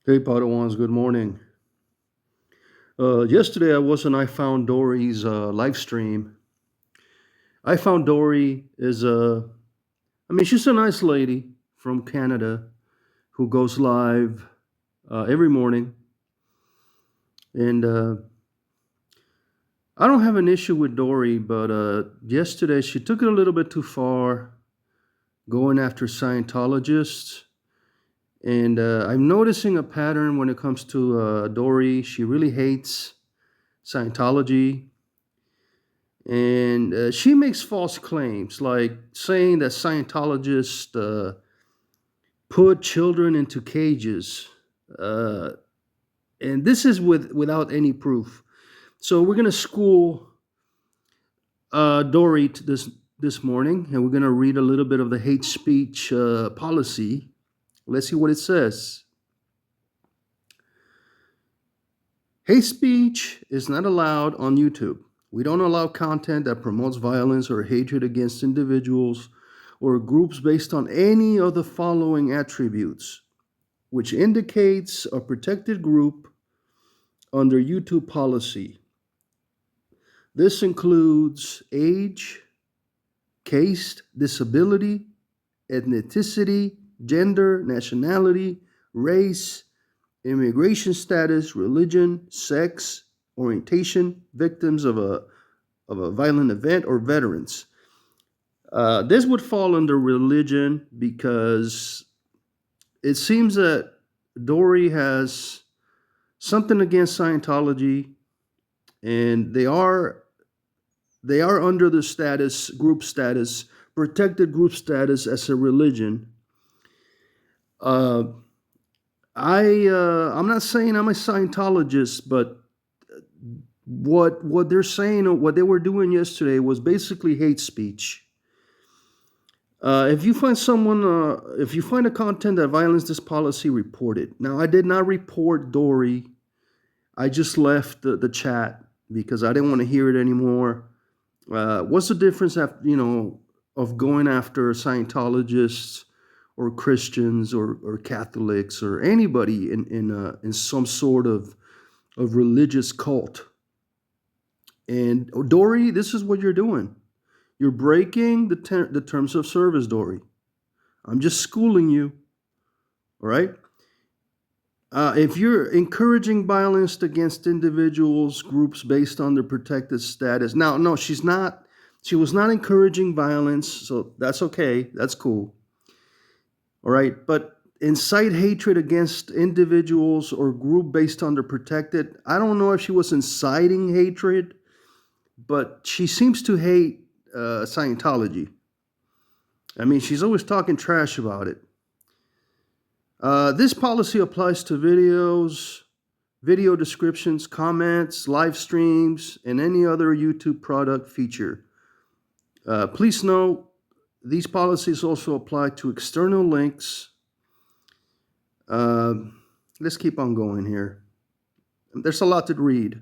Hey, Padawans, good morning. Yesterday I found Dori's live stream. I found Dori she's a nice lady from Canada who goes live every morning. And I don't have an issue with Dori, but yesterday she took it a little bit too far, going after Scientologists. And I'm noticing a pattern when it comes to Dori. She really hates Scientology. And she makes false claims, like saying that Scientologists put children into cages, uh, and this is without any proof. So we're gonna school Dori this morning, and we're gonna read a little bit of the hate speech policy. Let's see what it says. Hate speech is not allowed on YouTube. We don't allow content that promotes violence or hatred against individuals or groups based on any of the following attributes, which indicates a protected group under YouTube policy. This includes age, caste, disability, ethnicity, gender, nationality, race, immigration status, religion, sex, orientation, victims of a violent event, or veterans. This would fall under religion because it seems that Dori has something against Scientology, and they are under the group status, protected group status as a religion. Uh, I'm not saying I'm a Scientologist, but what they're saying, or what they were doing yesterday, was basically hate speech. If you find a content that violates this policy, report it. Now, I did not report Dori. I just left the chat because I didn't want to hear it anymore. What's the difference of going after Scientologists or Christians or Catholics or anybody in some sort of religious cult? And Dori, this is what you're doing. You're breaking the terms of service, Dori. I'm just schooling you, all right? If you're encouraging violence against individuals, groups based on their protected status. Now, no, she's not. She was not encouraging violence, so that's okay. That's cool. All right. But incite hatred against individuals or group based on their protected. I don't know if she was inciting hatred, but she seems to hate Scientology. I mean, she's always talking trash about it. This policy applies to videos, video descriptions, comments, live streams, and any other YouTube product feature. Please note, these policies also apply to external links. Let's keep on going here. There's a lot to read.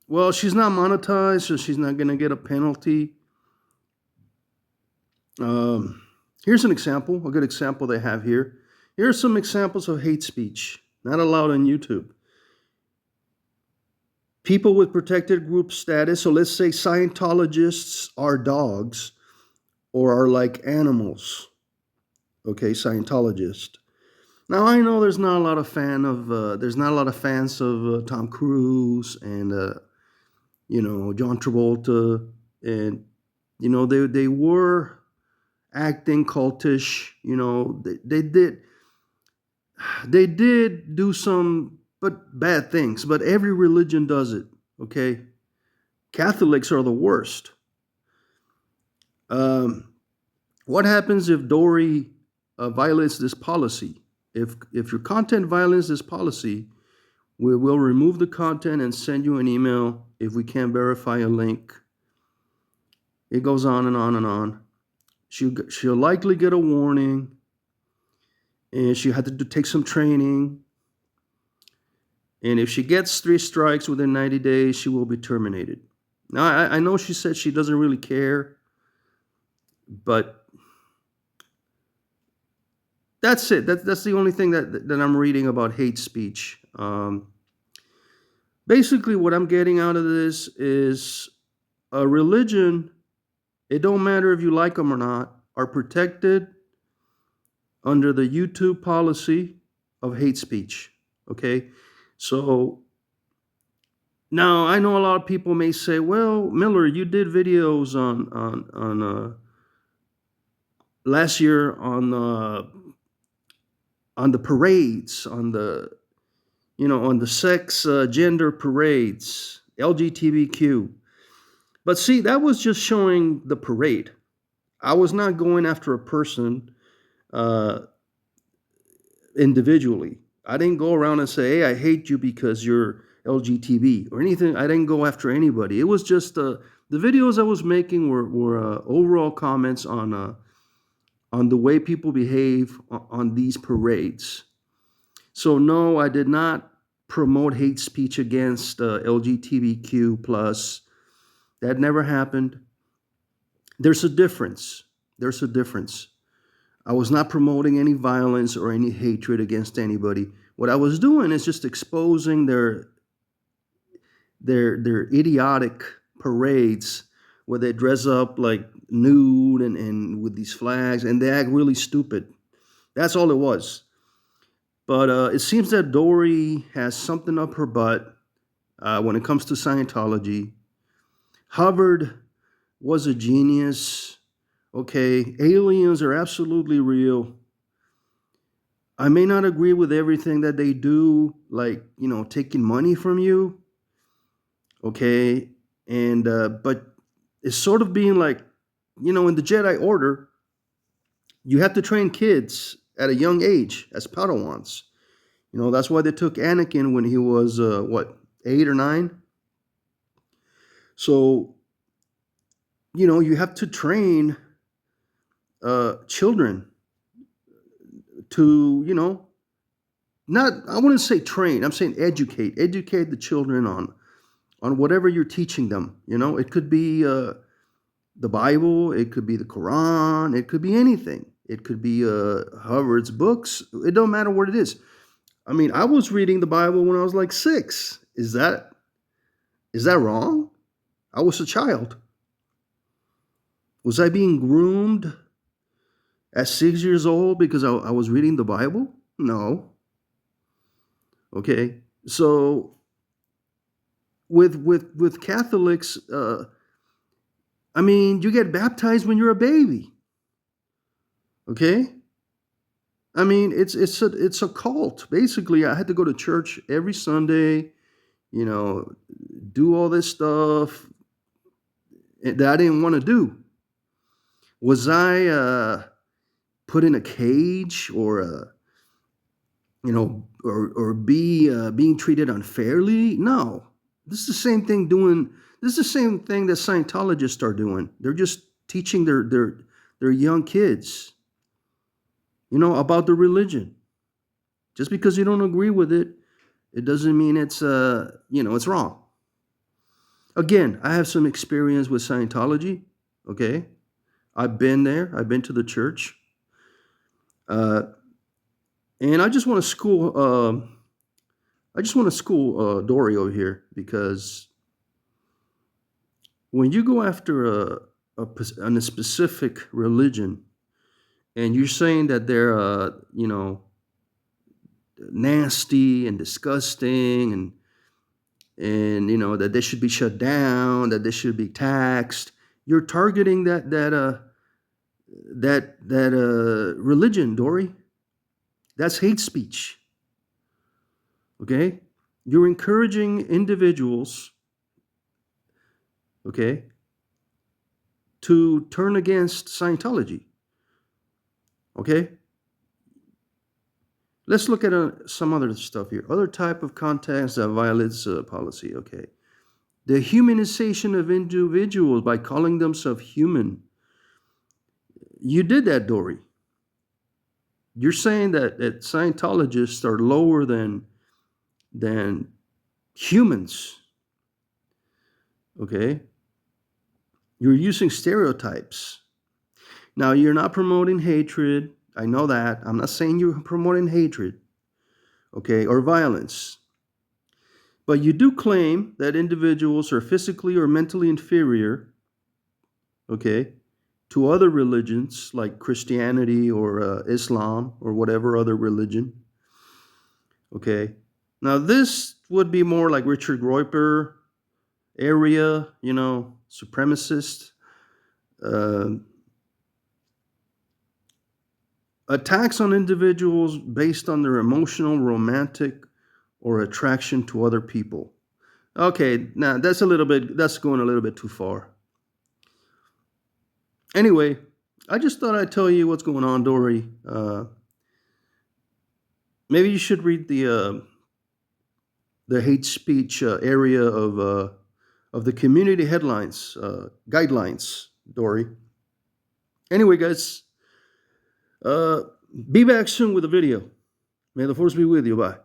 Well, she's not monetized, so she's not going to get a penalty. Here's an example, a good example they have here. Here are some examples of hate speech, not allowed on YouTube. People with protected group status, so let's say Scientologists are dogs or are like animals. Okay, Scientologist. Now I know there's not a lot of fans of Tom Cruise and John Travolta, and they were acting cultish. They did do some but bad things, but every religion does it. Okay, Catholics are the worst. What happens if Dori violates this policy? If your content violates this policy, we will remove the content and send you an email if we can't verify a link. It goes on and on and on. She'll likely get a warning, and she had to take some training. And if she gets 3 strikes within 90 days, she will be terminated. Now, I know she said she doesn't really care, but That's it. That's the only thing that I'm reading about hate speech. Basically, what I'm getting out of this is a religion. It don't matter if you like them or not, are protected under the YouTube policy of hate speech. Okay, so now I know a lot of people may say, "Well, Miller, you did videos on last year on the parades, on the sex gender parades, LGBTQ." But see, that was just showing the parade. I was not going after a person uh, individually. I didn't go around and say, "Hey, I hate you because you're LGBT" or anything. I didn't go after anybody. It was just the videos I was making were overall comments on the way people behave on these parades. So no, I did not promote hate speech against LGBTQ plus. That never happened. There's a difference. There's a difference. I was not promoting any violence or any hatred against anybody. What I was doing is just exposing their idiotic parades where they dress up like nude and with these flags and they act really stupid. That's all it was. But it seems that Dori has something up her butt when it comes to Scientology. Hubbard was a genius. Okay, aliens are absolutely real. I may not agree with everything that they do, like, taking money from you. Okay, and but it's sort of being like, in the Jedi Order, you have to train kids at a young age as Padawans. That's why they took Anakin when he was what, 8 or 9. So you have to train children to not, I wouldn't say train. I'm saying educate the children on whatever you're teaching them. It could be the Bible, it could be the Quran, it could be anything. It could be Hubbard's books. It don't matter what it is. I mean, I was reading the Bible when I was like 6. Is that wrong? I was a child. Was I being groomed at 6 years old because I was reading the Bible? No. Okay. So with Catholics, I mean, you get baptized when you're a baby. Okay. I mean, it's a cult. Basically, I had to go to church every Sunday, do all this stuff that I didn't want to do. Was I put in a cage or or being treated unfairly? No. This is the same thing doing. This is the same thing that Scientologists are doing. They're just teaching their young kids, about the religion. Just because you don't agree with it, it doesn't mean it's wrong. Again, I have some experience with Scientology. Okay, I've been there. I've been to the church, and I just want to school. Dory over here because when you go after a specific religion, and you're saying that they're nasty and disgusting and that they should be shut down, that they should be taxed, you're targeting that religion, Dory. That's hate speech. Okay, you're encouraging individuals, okay, to turn against Scientology. Okay, let's look at some other stuff here. Other type of context that violates policy. Okay, the humanization of individuals by calling themselves human. You did that, Dory. You're saying that Scientologists are lower than humans. Okay, you're using stereotypes. Now, you're not promoting hatred. I know that. I'm not saying you're promoting hatred, okay, or violence. But you do claim that individuals are physically or mentally inferior, okay, to other religions like Christianity or Islam or whatever other religion, okay. Now this would be more like Richard Reuper area, supremacist. Uh, Attacks on individuals based on their emotional, romantic, or attraction to other people. Okay, now that's going a little bit too far. Anyway, I just thought I'd tell you what's going on, Dori. Maybe you should read the hate speech area of the community headlines guidelines, Dori. Anyway, guys, uh, be back soon with a video. May the force be with you. Bye.